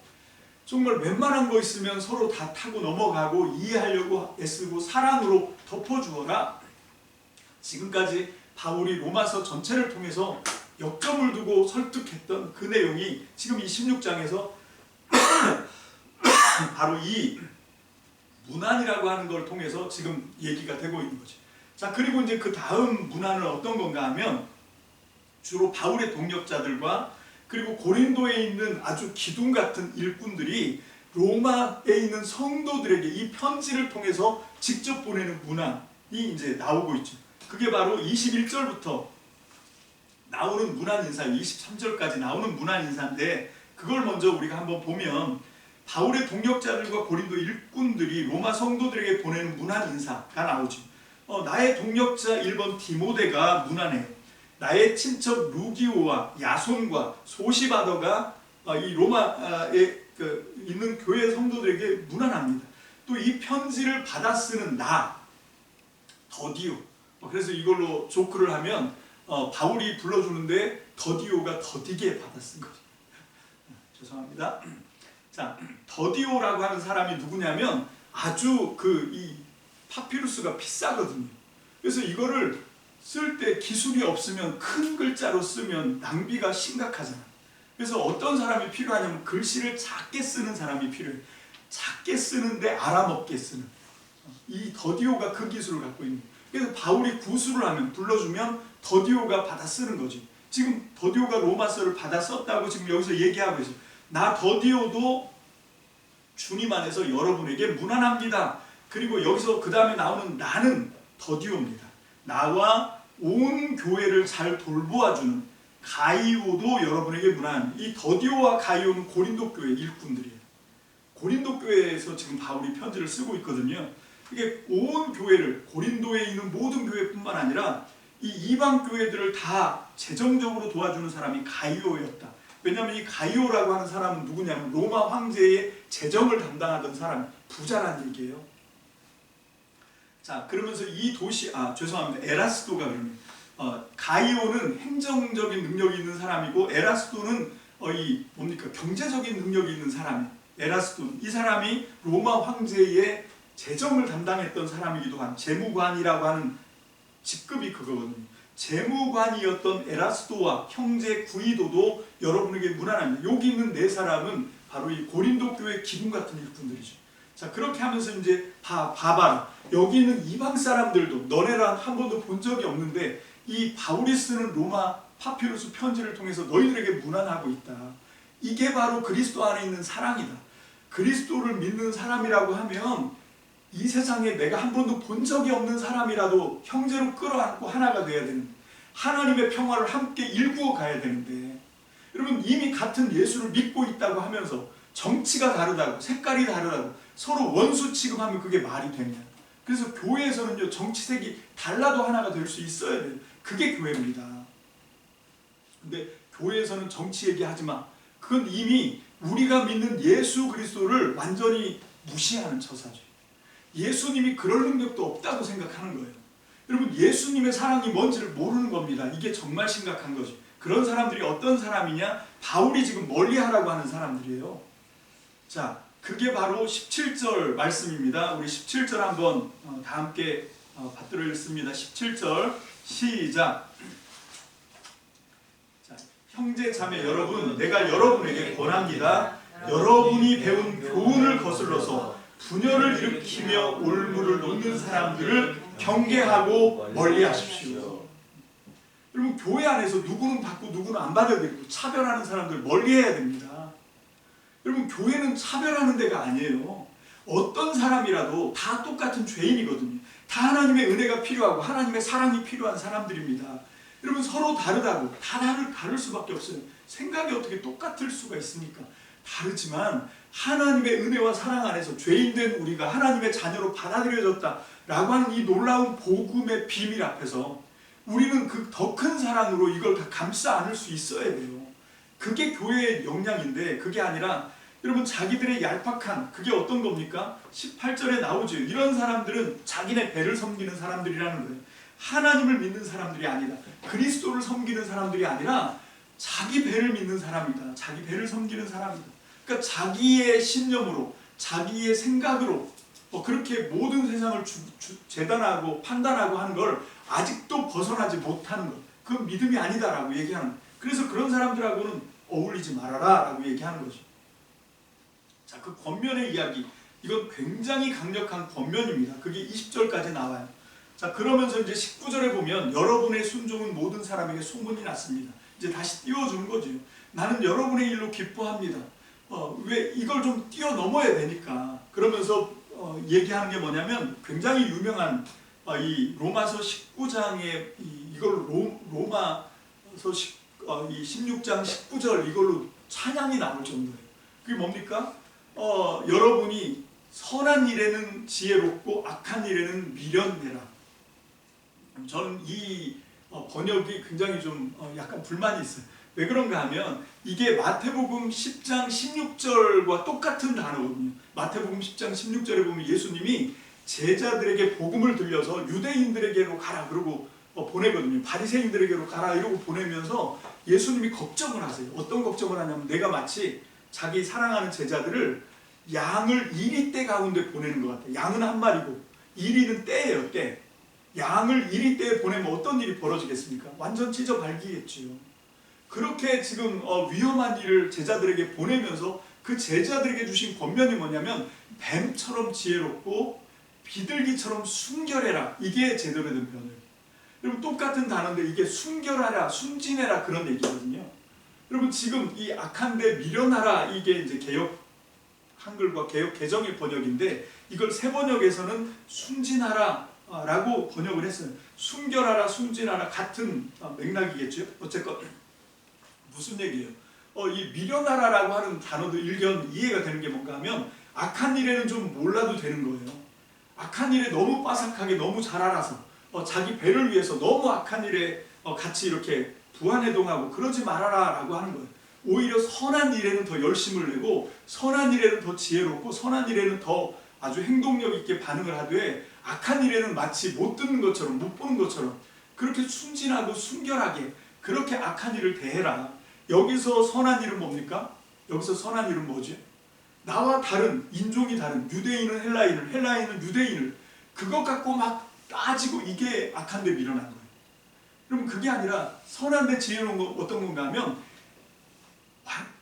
정말 웬만한 거 있으면 서로 다 타고 넘어가고 이해하려고 애쓰고 사랑으로 덮어주어라. 지금까지 바울이 로마서 전체를 통해서 역점을 두고 설득했던 그 내용이 지금 이 16장에서 바로 이 문안이라고 하는 걸 통해서 지금 얘기가 되고 있는 거죠. 자, 그리고 이제 그 다음 문안은 어떤 건가 하면 주로 바울의 동역자들과 그리고 고린도에 있는 아주 기둥 같은 일꾼들이 로마에 있는 성도들에게 이 편지를 통해서 직접 보내는 문안이 이제 나오고 있죠. 그게 바로 21절부터 나오는 문안 인사, 23절까지 나오는 문안 인사인데 그걸 먼저 우리가 한번 보면 바울의 동역자들과 고린도 일꾼들이 로마 성도들에게 보내는 문안 인사가 나오죠. 나의 동역자 1번 디모데가 문안해요. 나의 친척 루기오와 야손과 소시바더가 이 로마에 있는 교회 성도들에게 문안합니다. 또 이 편지를 받아 쓰는 나 더디오. 그래서 이걸로 조크를 하면 바울이 불러주는데 더디오가 더디게 받아 쓴 거죠. 죄송합니다. 자, 더디오라고 하는 사람이 누구냐면 아주 이 파피루스가 비싸거든요. 그래서 이거를 쓸 때 기술이 없으면 큰 글자로 쓰면 낭비가 심각하잖아. 그래서 어떤 사람이 필요하냐면 글씨를 작게 쓰는 사람이 필요해. 작게 쓰는데 알아먹게 쓰는. 이 더디오가 그 기술을 갖고 있는 거예요. 그래서 바울이 구술을 하면 불러주면 더디오가 받아 쓰는 거지. 지금 더디오가 로마서를 받아 썼다고 지금 여기서 얘기하고 있어요. 나 더디오도 주님 안에서 여러분에게 문안합니다. 그리고 여기서 그 다음에 나오는 나는 더디오입니다. 나와 온 교회를 잘 돌보아주는 가이오도 여러분에게 문안합니다. 이 더디오와 가이오는 고린도 교회 일꾼들이에요. 고린도 교회에서 지금 바울이 편지를 쓰고 있거든요. 이게 온 교회를, 고린도에 있는 모든 교회뿐만 아니라 이 이방 교회들을 다 재정적으로 도와주는 사람이 가이오였다. 왜냐하면 이 가이오라고 하는 사람은 누구냐면 로마 황제의 재정을 담당하던 사람, 부자란 얘기예요. 자, 그러면서 이 도시, 죄송합니다. 에라스도가 그러면 가이오는 행정적인 능력이 있는 사람이고 에라스도는 이 뭡니까 경제적인 능력이 있는 사람이에요. 에라스도는 이 사람이 로마 황제의 재정을 담당했던 사람이기도 한 재무관이라고 하는 직급이 그거거든요. 재무관이었던 에라스도와 형제 구이도도 여러분에게 문안합니다. 여기 있는 네 사람은 바로 이 고린도 교회 기둥 같은 일꾼들이죠. 자, 그렇게 하면서 이제 봐봐라. 여기 있는 이방 사람들도 너네랑 한 번도 본 적이 없는데 이 바울이 쓰는 로마 파피루스 편지를 통해서 너희들에게 문안하고 있다. 이게 바로 그리스도 안에 있는 사랑이다. 그리스도를 믿는 사람이라고 하면 이 세상에 내가 한 번도 본 적이 없는 사람이라도 형제로 끌어안고 하나가 돼야 되는데 하나님의 평화를 함께 일구어 가야 되는데 여러분 이미 같은 예수를 믿고 있다고 하면서 정치가 다르다고 색깔이 다르다고 서로 원수 취급하면 그게 말이 되냐. 그래서 교회에서는요 정치색이 달라도 하나가 될 수 있어야 돼요. 그게 교회입니다. 근데 교회에서는 정치 얘기하지 마. 그건 이미 우리가 믿는 예수 그리스도를 완전히 무시하는 처사죠. 예수님이 그럴 능력도 없다고 생각하는 거예요. 여러분 예수님의 사랑이 뭔지를 모르는 겁니다. 이게 정말 심각한 거죠. 그런 사람들이 어떤 사람이냐? 바울이 지금 멀리하라고 하는 사람들이에요. 자, 그게 바로 17절 말씀입니다. 우리 17절 한번 다 함께 받들어 읽습니다. 17절 시작. 자, 형제 자매 여러분, 내가 여러분에게 권합니다. 여러분이 배운 교훈을 거슬러서 분열을 일으키며 올무를 놓는 사람들을 경계하고 멀리하십시오. 여러분 교회 안에서 누구는 받고 누구는 안 받아야 되고 차별하는 사람들 멀리해야 됩니다. 여러분 교회는 차별하는 데가 아니에요. 어떤 사람이라도 다 똑같은 죄인이거든요. 다 하나님의 은혜가 필요하고 하나님의 사랑이 필요한 사람들입니다. 여러분 서로 다르다고 다 다를 수밖에 없어요. 생각이 어떻게 똑같을 수가 있습니까? 다르지만 하나님의 은혜와 사랑 안에서 죄인된 우리가 하나님의 자녀로 받아들여졌다라고 하는 이 놀라운 복음의 비밀 앞에서 우리는 그 더 큰 사랑으로 이걸 다 감싸 안을 수 있어야 돼요. 그게 교회의 역량인데 그게 아니라 여러분 자기들의 얄팍한 그게 어떤 겁니까? 18절에 나오죠. 이런 사람들은 자기네 배를 섬기는 사람들이라는 거예요. 하나님을 믿는 사람들이 아니다. 그리스도를 섬기는 사람들이 아니라 자기 배를 믿는 사람이다. 자기 배를 섬기는 사람이다. 그러니까 자기의 신념으로 자기의 생각으로 그렇게 모든 세상을 재단하고 판단하고 하는 걸 아직도 벗어나지 못하는 것. 그건 믿음이 아니다라고 얘기하는 거예요. 그래서 그런 사람들하고는 어울리지 말아라 라고 얘기하는 거죠. 자, 그 권면의 이야기 이건 굉장히 강력한 권면입니다. 그게 20절까지 나와요. 자, 그러면서 이제 19절에 보면 여러분의 순종은 모든 사람에게 소문이 났습니다. 이제 다시 띄워주는 거죠. 나는 여러분의 일로 기뻐합니다. 왜 이걸 좀 뛰어넘어야 되니까. 그러면서 얘기하는 게 뭐냐면 굉장히 유명한 이 로마서 19장에 이걸 로마서 이 16장 19절 이걸로 찬양이 나올 정도예요. 그게 뭡니까? 여러분이 선한 일에는 지혜롭고 악한 일에는 미련되라. 저는 이 번역이 굉장히 좀 약간 불만이 있어요. 왜 그런가 하면 이게 마태복음 10장 16절과 똑같은 단어거든요. 마태복음 10장 16절에 보면 예수님이 제자들에게 복음을 들려서 유대인들에게로 가라 그러고 보내거든요. 바리새인들에게로 가라 이러고 보내면서 예수님이 걱정을 하세요. 어떤 걱정을 하냐면 내가 마치 자기 사랑하는 제자들을 양을 이리떼 가운데 보내는 것 같아요. 양은 한 마리고 이리는 떼예요. 떼. 양을 1위 보내면 어떤 일이 벌어지겠습니까? 완전 찢어 발기겠지요. 그렇게 지금 위험한 일을 제자들에게 보내면서 그 제자들에게 주신 권면이 뭐냐면 뱀처럼 지혜롭고 비둘기처럼 순결해라. 이게 제대로 된 표현이에요. 여러분 똑같은 단어인데 이게 순결하라, 순진해라 그런 얘기거든요. 여러분 지금 이 악한데 미련하라 이게 이제 개역 한글과 개역 개정의 번역인데 이걸 새 번역에서는 순진하라 라고 번역을 했어요. 순결하라, 순진하라 같은 맥락이겠죠. 어쨌건 무슨 얘기예요? 이 미련하라라고 하는 단어도 일견 이해가 되는 게 뭔가 하면 악한 일에는 좀 몰라도 되는 거예요. 악한 일에 너무 빠삭하게 너무 잘 알아서 자기 배를 위해서 너무 악한 일에 같이 이렇게 부안해동하고 그러지 말아라 라고 하는 거예요. 오히려 선한 일에는 더 열심을 내고 선한 일에는 더 지혜롭고 선한 일에는 더 아주 행동력 있게 반응을 하되 악한 일에는 마치 못 듣는 것처럼 못 보는 것처럼 그렇게 순진하고 순결하게 그렇게 악한 일을 대해라. 여기서 선한 일은 뭡니까? 여기서 선한 일은 뭐지? 나와 다른 인종이 다른 유대인은 헬라인을 헬라인은 유대인을 그것 갖고 막 따지고 이게 악한데 밀어난 거예요. 그러면 그게 아니라 선한데 지혜로운 거 어떤 건가 하면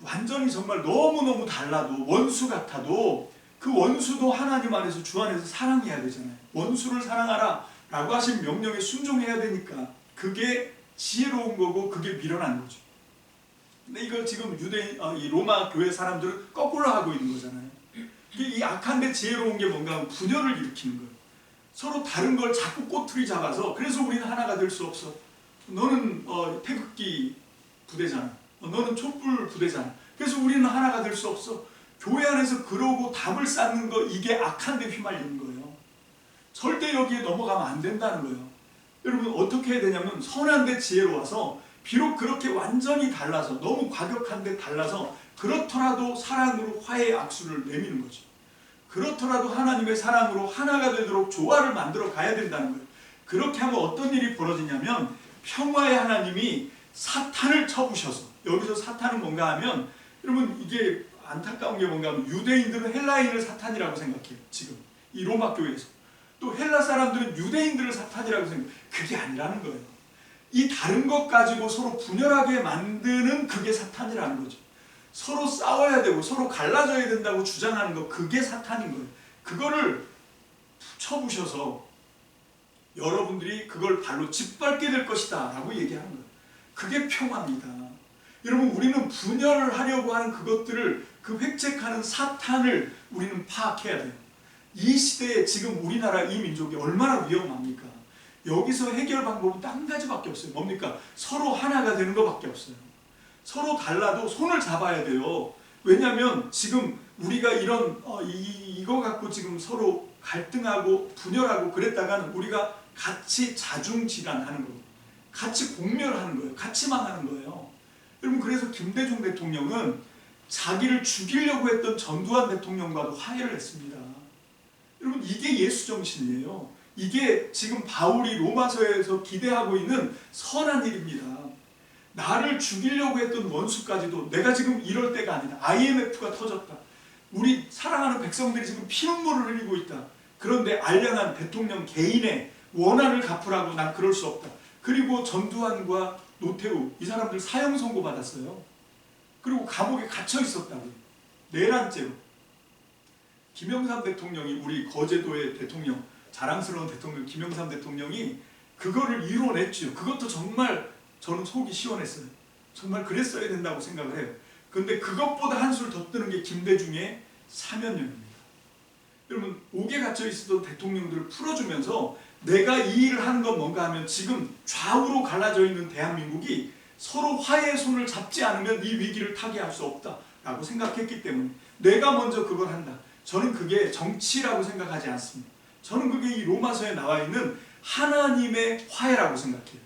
완전히 정말 너무너무 달라도 원수 같아도 그 원수도 하나님 안에서 주 안에서 사랑해야 되잖아요. 원수를 사랑하라 라고 하신 명령에 순종해야 되니까 그게 지혜로운 거고 그게 밀어난 거죠. 근데 이걸 지금 이 로마 교회 사람들은 거꾸로 하고 있는 거잖아요. 이 악한데 지혜로운 게 뭔가 하면 분열을 일으키는 거예요. 서로 다른 걸 자꾸 꼬투리 잡아서 그래서 우리는 하나가 될 수 없어. 너는 태극기 부대잖아. 너는 촛불 부대잖아. 그래서 우리는 하나가 될 수 없어. 교회 안에서 그러고 답을 쌓는 거 이게 악한데 휘말리는 거예요. 절대 여기에 넘어가면 안 된다는 거예요. 여러분 어떻게 해야 되냐면 선한데 지혜로워서 비록 그렇게 완전히 달라서 너무 과격한데 달라서 그렇더라도 사랑으로 화해의 악수를 내미는 거죠. 그렇더라도 하나님의 사랑으로 하나가 되도록 조화를 만들어 가야 된다는 거예요. 그렇게 하면 어떤 일이 벌어지냐면 평화의 하나님이 사탄을 쳐부셔서 여기서 사탄은 뭔가 하면 여러분 이게 안타까운 게 뭔가 하면 유대인들은 헬라인을 사탄이라고 생각해요. 지금 이 로마 교회에서 또 헬라 사람들은 유대인들을 사탄이라고 생각해요. 그게 아니라는 거예요. 이 다른 것 가지고 서로 분열하게 만드는 그게 사탄이라는 거죠. 서로 싸워야 되고 서로 갈라져야 된다고 주장하는 거 그게 사탄인 거예요. 그거를 쳐부셔서 여러분들이 그걸 발로 짓밟게 될 것이다 라고 얘기하는 거예요. 그게 평화입니다. 여러분 우리는 분열을 하려고 하는 그것들을 그 획책하는 사탄을 우리는 파악해야 돼요. 이 시대에 지금 우리나라 이 민족이 얼마나 위험합니까? 여기서 해결 방법은 딱 한 가지밖에 없어요. 뭡니까? 서로 하나가 되는 것밖에 없어요. 서로 달라도 손을 잡아야 돼요. 왜냐하면 지금 우리가 이런 이거 갖고 지금 서로 갈등하고 분열하고 그랬다가는 우리가 같이 자중질환하는 거예요. 같이 공멸하는 거예요. 같이 망하는 거예요. 여러분 그래서 김대중 대통령은 자기를 죽이려고 했던 전두환 대통령과도 화해를 했습니다. 여러분 이게 예수 정신이에요. 이게 지금 바울이 로마서에서 기대하고 있는 선한 일입니다. 나를 죽이려고 했던 원수까지도 내가 지금 이럴 때가 아니다. IMF가 터졌다. 우리 사랑하는 백성들이 지금 피눈물을 흘리고 있다. 그런데 알량한 대통령 개인의 원한을 갚으라고 난 그럴 수 없다. 그리고 전두환과 노태우 이 사람들 사형 선고 받았어요. 그리고 감옥에 갇혀 있었다고요. 내란죄로. 김영삼 대통령이 우리 거제도의 대통령 자랑스러운 대통령 김영삼 대통령이 그거를 이뤄냈죠. 그것도 정말 저는 속이 시원했어요. 정말 그랬어야 된다고 생각을 해요. 그런데 그것보다 한술 더 뜨는 게 김대중의 사면령입니다. 여러분 옥에 갇혀 있었던 대통령들을 풀어주면서 내가 이 일을 하는 건 뭔가 하면 지금 좌우로 갈라져 있는 대한민국이 서로 화해의 손을 잡지 않으면 이 위기를 타개할 수 없다라고 생각했기 때문에 내가 먼저 그걸 한다. 저는 그게 정치라고 생각하지 않습니다. 저는 그게 이 로마서에 나와 있는 하나님의 화해라고 생각해요.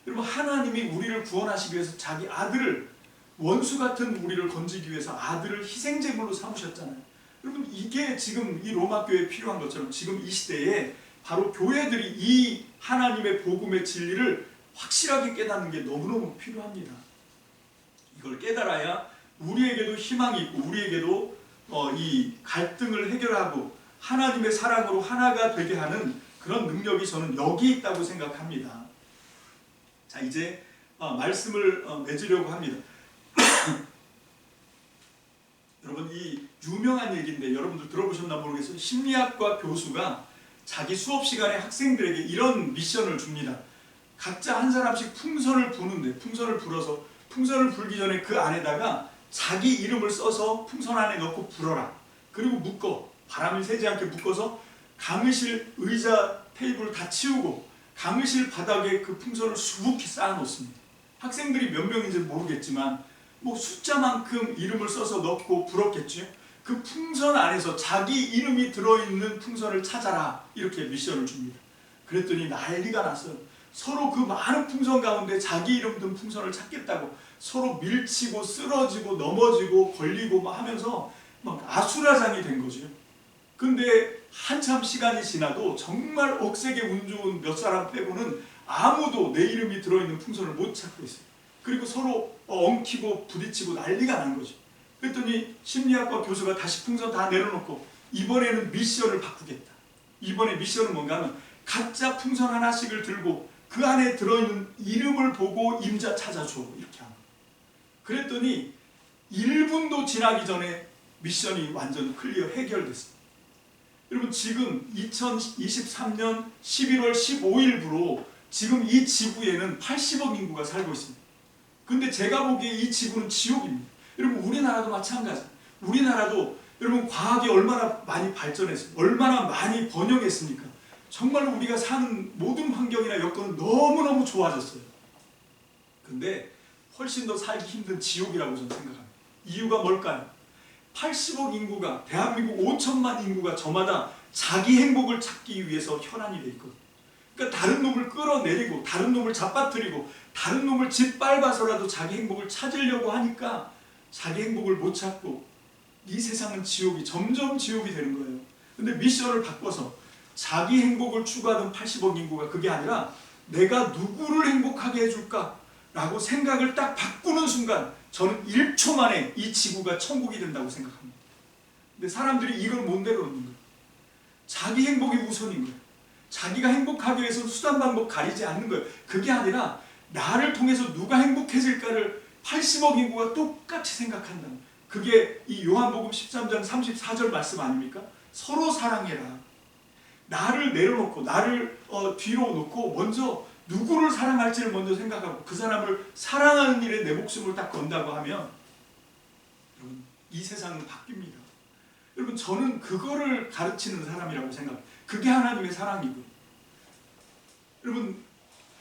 여러분 하나님이 우리를 구원하시기 위해서 자기 아들을 원수 같은 우리를 건지기 위해서 아들을 희생제물로 삼으셨잖아요. 여러분 이게 지금 이 로마 교회에 필요한 것처럼 지금 이 시대에 바로 교회들이 이 하나님의 복음의 진리를 확실하게 깨닫는 게 너무너무 필요합니다. 이걸 깨달아야 우리에게도 희망이 있고 우리에게도 이 갈등을 해결하고 하나님의 사랑으로 하나가 되게 하는 그런 능력이 저는 여기 있다고 생각합니다. 자, 이제 말씀을 맺으려고 합니다. 여러분, 이 유명한 얘기인데 여러분들 들어보셨나 모르겠어요. 심리학과 교수가 자기 수업 시간에 학생들에게 이런 미션을 줍니다. 각자 한 사람씩 풍선을 부는데, 풍선을 불어서 풍선을 불기 전에 그 안에다가 자기 이름을 써서 풍선 안에 넣고 불어라. 그리고 묶어, 바람이 새지 않게 묶어서 강의실 의자 테이블 다 치우고 강의실 바닥에 그 풍선을 수북히 쌓아 놓습니다. 학생들이 몇 명인지 모르겠지만 뭐 숫자만큼 이름을 써서 넣고 불었겠죠. 그 풍선 안에서 자기 이름이 들어있는 풍선을 찾아라, 이렇게 미션을 줍니다. 그랬더니 난리가 났어요. 서로 그 많은 풍선 가운데 자기 이름 든 풍선을 찾겠다고 서로 밀치고 쓰러지고 넘어지고 걸리고 막 하면서 막 아수라장이 된 거죠. 근데 한참 시간이 지나도 정말 억세게 운 좋은 몇 사람 빼고는 아무도 내 이름이 들어있는 풍선을 못 찾고 있어요. 그리고 서로 엉키고 부딪히고 난리가 난 거죠. 그랬더니 심리학과 교수가 다시 풍선 다 내려놓고 이번에는 미션을 바꾸겠다. 이번에 미션은 뭔가 하면 각자 풍선 하나씩을 들고 그 안에 들어있는 이름을 보고 임자 찾아줘, 이렇게 하는 거예요. 그랬더니 1분도 지나기 전에 미션이 완전 클리어 해결됐습니다. 여러분, 지금 2023년 11월 15일부로 지금 이 지구에는 80억 인구가 살고 있습니다. 근데 제가 보기에 이 지구는 지옥입니다. 여러분, 우리나라도 마찬가지입니다. 우리나라도 여러분 과학이 얼마나 많이 발전했어요. 얼마나 많이 번영했습니까? 정말 우리가 사는 모든 환경이나 여건은 너무너무 좋아졌어요. 근데 훨씬 더 살기 힘든 지옥이라고 저는 생각합니다. 이유가 뭘까요? 80억 인구가, 대한민국 5천만 인구가 저마다 자기 행복을 찾기 위해서 혈안이 돼 있거든요. 그러니까 다른 놈을 끌어내리고 다른 놈을 잡아뜨리고 다른 놈을 짓밟아서라도 자기 행복을 찾으려고 하니까 자기 행복을 못 찾고 이 세상은 지옥이, 점점 지옥이 되는 거예요. 근데 미션을 바꿔서 자기 행복을 추구하던 80억 인구가 그게 아니라 내가 누구를 행복하게 해줄까? 라고 생각을 딱 바꾸는 순간 저는 1초 만에 이 지구가 천국이 된다고 생각합니다. 근데 사람들이 이걸 못 내려놓는 거예요. 자기 행복이 우선인 거예요. 자기가 행복하기 위해서 수단 방법 가리지 않는 거예요. 그게 아니라 나를 통해서 누가 행복해질까를 80억 인구가 똑같이 생각한다. 그게 이 요한복음 13장 34절 말씀 아닙니까? 서로 사랑해라. 나를 내려놓고 나를 뒤로 놓고 먼저 누구를 사랑할지를 먼저 생각하고 그 사람을 사랑하는 일에 내 목숨을 딱 건다고 하면 여러분, 이 세상은 바뀝니다. 여러분, 저는 그거를 가르치는 사람이라고 생각합니다. 그게 하나님의 사랑이고요. 여러분,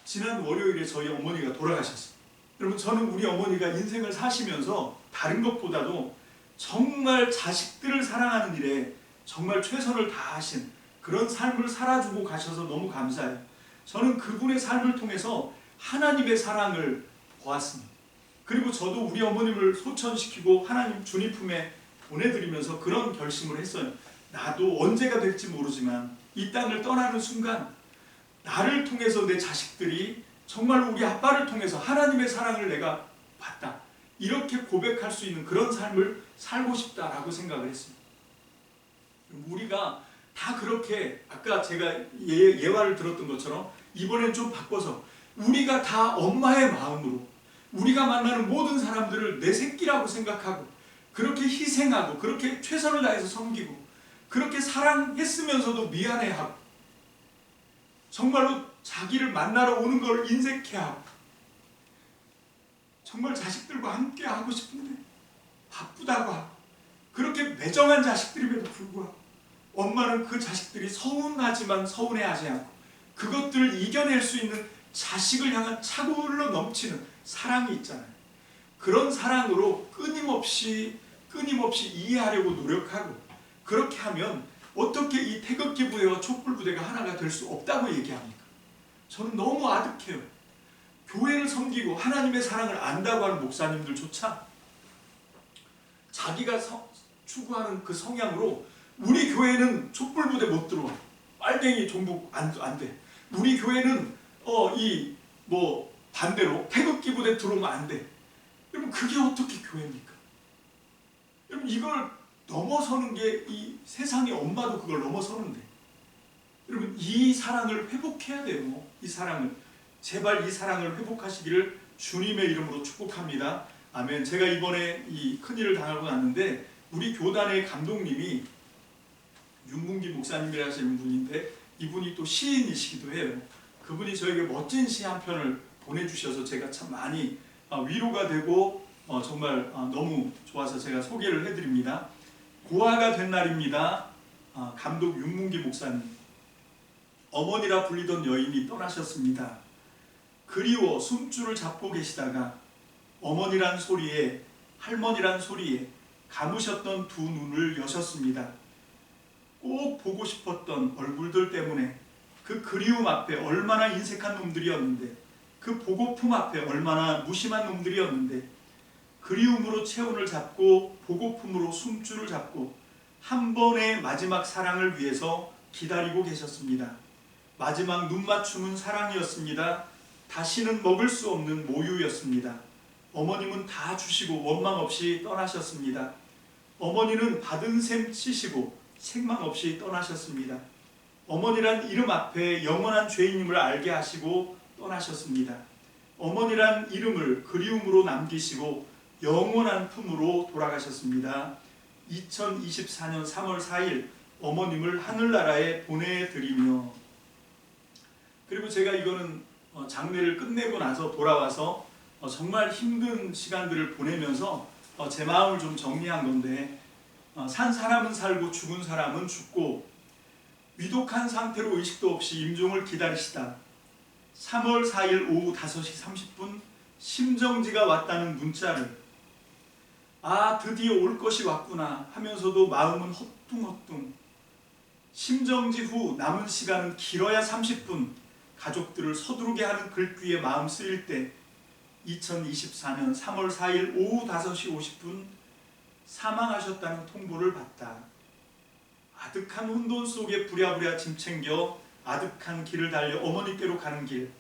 지난 월요일에 저희 어머니가 돌아가셨어요. 여러분, 저는 우리 어머니가 인생을 사시면서 다른 것보다도 정말 자식들을 사랑하는 일에 정말 최선을 다하신 그런 삶을 살아주고 가셔서 너무 감사해요. 저는 그분의 삶을 통해서 하나님의 사랑을 보았습니다. 그리고 저도 우리 어머님을 소천시키고 하나님 주님 품에 보내드리면서 그런 결심을 했어요. 나도 언제가 될지 모르지만 이 땅을 떠나는 순간 나를 통해서 내 자식들이 정말 우리 아빠를 통해서 하나님의 사랑을 내가 봤다, 이렇게 고백할 수 있는 그런 삶을 살고 싶다라고 생각을 했습니다. 우리가 다 그렇게 아까 제가 예화를 들었던 것처럼 이번엔 좀 바꿔서 우리가 다 엄마의 마음으로 우리가 만나는 모든 사람들을 내 새끼라고 생각하고 그렇게 희생하고 그렇게 최선을 다해서 섬기고 그렇게 사랑했으면서도 미안해하고 정말로 자기를 만나러 오는 걸 인색해하고 정말 자식들과 함께 하고 싶은데 바쁘다고 하고 그렇게 매정한 자식들임에도 불구하고 엄마는 그 자식들이 서운하지만 서운해하지 않고 그것들을 이겨낼 수 있는 자식을 향한 차고로 넘치는 사랑이 있잖아요. 그런 사랑으로 끊임없이 이해하려고 노력하고 그렇게 하면 어떻게 이 태극기 부대와 촛불 부대가 하나가 될 수 없다고 얘기합니까? 저는 너무 아득해요. 교회를 섬기고 하나님의 사랑을 안다고 하는 목사님들조차 자기가 추구하는 그 성향으로 우리 교회는 촛불 부대 못 들어와. 빨갱이 종북 안 돼. 우리 교회는 반대로 태극기 부대 들어오면 안 돼. 여러분, 그게 어떻게 교회입니까? 여러분, 이걸 넘어서는 게 이 세상의 엄마도 그걸 넘어서는데 여러분 이 사랑을 회복해야 돼요. 이 사랑을 제발 이 사랑을 회복하시기를 주님의 이름으로 축복합니다. 아멘. 제가 이번에 이 큰일을 당하고 났는데 우리 교단의 감독님이 윤문기 목사님이라 하시는 분인데 이분이 또 시인이시기도 해요. 그분이 저에게 멋진 시 한 편을 보내주셔서 제가 참 많이 위로가 되고 정말 너무 좋아서 제가 소개를 해드립니다. 고아가 된 날입니다. 감독 윤문기 목사님. 어머니라 불리던 여인이 떠나셨습니다. 그리워 숨줄을 잡고 계시다가 어머니란 소리에 할머니란 소리에 감으셨던 두 눈을 여셨습니다. 꼭 보고 싶었던 얼굴들 때문에 그 그리움 앞에 얼마나 인색한 놈들이었는데 그 보고품 앞에 얼마나 무심한 놈들이었는데 그리움으로 체온을 잡고 보고품으로 숨줄을 잡고 한 번의 마지막 사랑을 위해서 기다리고 계셨습니다. 마지막 눈맞춤은 사랑이었습니다. 다시는 먹을 수 없는 모유였습니다. 어머님은 다 주시고 원망 없이 떠나셨습니다. 어머니는 받은 셈 치시고 책망 없이 떠나셨습니다. 어머니란 이름 앞에 영원한 죄인임을 알게 하시고 떠나셨습니다. 어머니란 이름을 그리움으로 남기시고 영원한 품으로 돌아가셨습니다. 2024년 3월 4일 어머님을 하늘나라에 보내드리며, 그리고 제가 이거는 장례를 끝내고 나서 돌아와서 정말 힘든 시간들을 보내면서 제 마음을 좀 정리한 건데, 산 사람은 살고 죽은 사람은 죽고 위독한 상태로 의식도 없이 임종을 기다리시다 3월 4일 오후 5시 30분 심정지가 왔다는 문자를 드디어 올 것이 왔구나 하면서도 마음은 허뚱허뚱. 심정지 후 남은 시간은 길어야 30분 가족들을 서두르게 하는 글귀에 마음 쓰일 때 2024년 3월 4일 오후 5시 50분 사망하셨다는 통보를 받다. 아득한 혼돈 속에 부랴부랴 짐 챙겨 아득한 길을 달려 어머니께로 가는 길,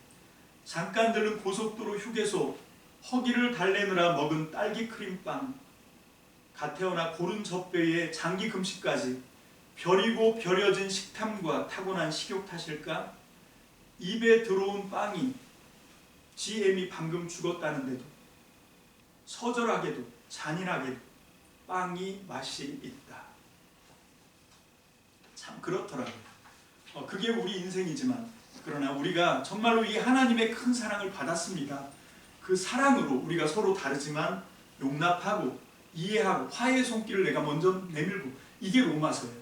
잠깐 들른 고속도로 휴게소, 허기를 달래느라 먹은 딸기 크림빵, 갓 태어나 고른 젖배에 장기 금식까지 벼리고 벼려진 식탐과 타고난 식욕 탓일까? 입에 들어온 빵이 GM이 방금 죽었다는데도 서절하게도 잔인하게도 빵이 맛이 있다. 참 그렇더라고요. 그게 우리 인생이지만, 그러나 우리가 정말로 이 하나님의 큰 사랑을 받았습니다. 그 사랑으로 우리가 서로 다르지만 용납하고 이해하고 화해의 손길을 내가 먼저 내밀고, 이게 로마서예요.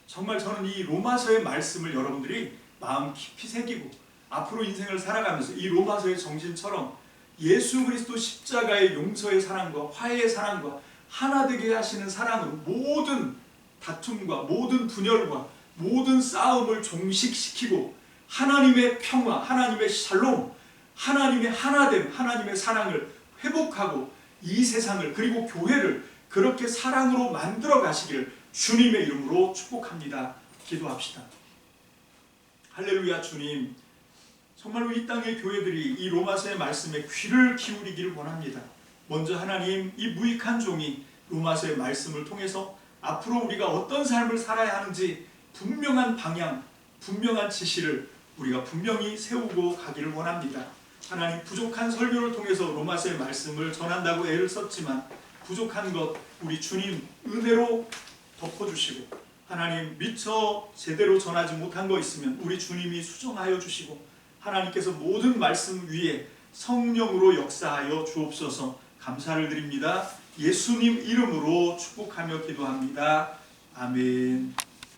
정말 저는 이 로마서의 말씀을 여러분들이 마음 깊이 새기고 앞으로 인생을 살아가면서 이 로마서의 정신처럼 예수 그리스도 십자가의 용서의 사랑과 화해의 사랑과 하나 되게 하시는 사랑으로 모든 다툼과 모든 분열과 모든 싸움을 종식시키고 하나님의 평화, 하나님의 샬롬, 하나님의 하나됨, 하나님의 사랑을 회복하고 이 세상을 그리고 교회를 그렇게 사랑으로 만들어 가시기를 주님의 이름으로 축복합니다. 기도합시다. 할렐루야. 주님, 정말로 이 땅의 교회들이 이 로마서의 말씀에 귀를 기울이기를 원합니다. 먼저 하나님, 이 무익한 종이 로마서의 말씀을 통해서 앞으로 우리가 어떤 삶을 살아야 하는지 분명한 방향, 분명한 지시를 우리가 분명히 세우고 가기를 원합니다. 하나님, 부족한 설교를 통해서 로마서의 말씀을 전한다고 애를 썼지만 부족한 것 우리 주님 은혜로 덮어주시고, 하나님 미처 제대로 전하지 못한 거 있으면 우리 주님이 수정하여 주시고, 하나님께서 모든 말씀 위에 성령으로 역사하여 주옵소서. 감사를 드립니다. 예수님 이름으로 축복하며 기도합니다. 아멘.